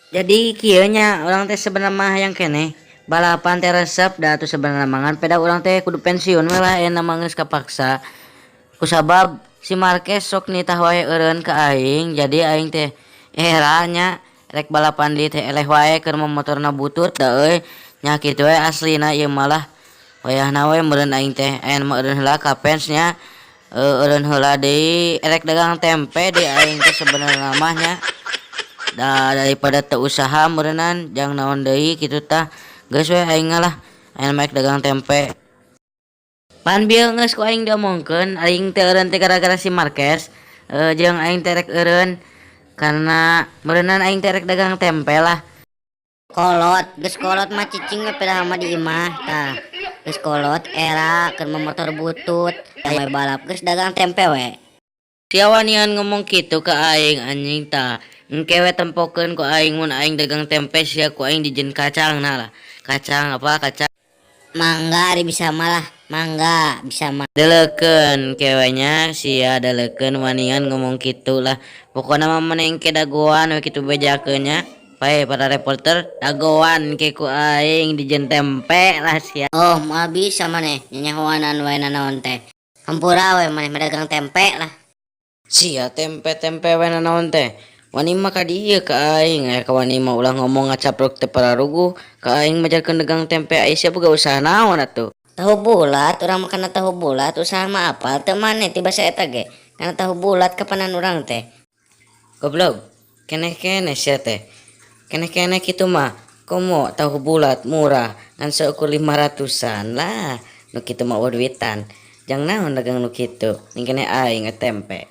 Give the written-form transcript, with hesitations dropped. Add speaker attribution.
Speaker 1: Jadi kieu nya urang teh sebenarnya mah yang kene balapan teh resep da atuh sebenarnya mangan peda urang teh kudu pensiun we lah ena mah geus kapaksa. Kusabab si Marquez sok nitah wae eureun ka aing jadi aing teh era nya rek balapan di teh eleh wae keur motorna butut da euy nya kitu we aslina ieu malah wayahna we meureun aing teh aya mah eureun heula ka fans nya eureun heula deui rek dagang tempe di aing teh sebenarnya mah nya daripada teu usaha meureunnan jang naon deui kitu tah geus we aing lah aing maek dagang tempe. Pan bieu geus ku aing diomongkeun aing teh eureun teh gara-gara si Marquez jeung aing teh rek eureun karena meureunnan aing teh rek dagang tempe lah. Kolot geus kolot mah cicing we pedah mah di imah tah geus kolot era keur motor butut aya balap geus dagang tempe we. Sia wanian ngomong kitu ke aing anjing tah engke we tempokeun ku aing mun aing dagang tempe sia ku aing dijeun kacang nah lah kacang apa kacang mangga ari bisa malah mangga bisa mah deleukeun kewenya sia deleukeun wanian ngomong kitu lah pokona mah meneng ke dagoan we kitu bejakeun nya bae para reporter dagoan ke ku aing dijeun tempe lah sia. Oh moal bisa maneh nyanyahoanan wae nanaon teh hampura we maneh dagang tempe lah. Sia tempe-tempe we nanaon teh wani mah ka dieu ka aing ka wani mah ulah ngomong ngacapruk teu pararuguh ka aing majarkeun dagang tempe aya sia boga usaha naon atuh. Tahu bulat urang mah kana tahu bulat usaha mah apal teu maneh ti basa eta ge kana tahu bulat kapanan urang teh. Goblok keneh-keneh sia teh keneh-keneh kitu mah komo tahu bulat murah ngan seukur 500-an lah nu kitu mah duitan jang naon dagang nu kitu ning keneh aing tempe.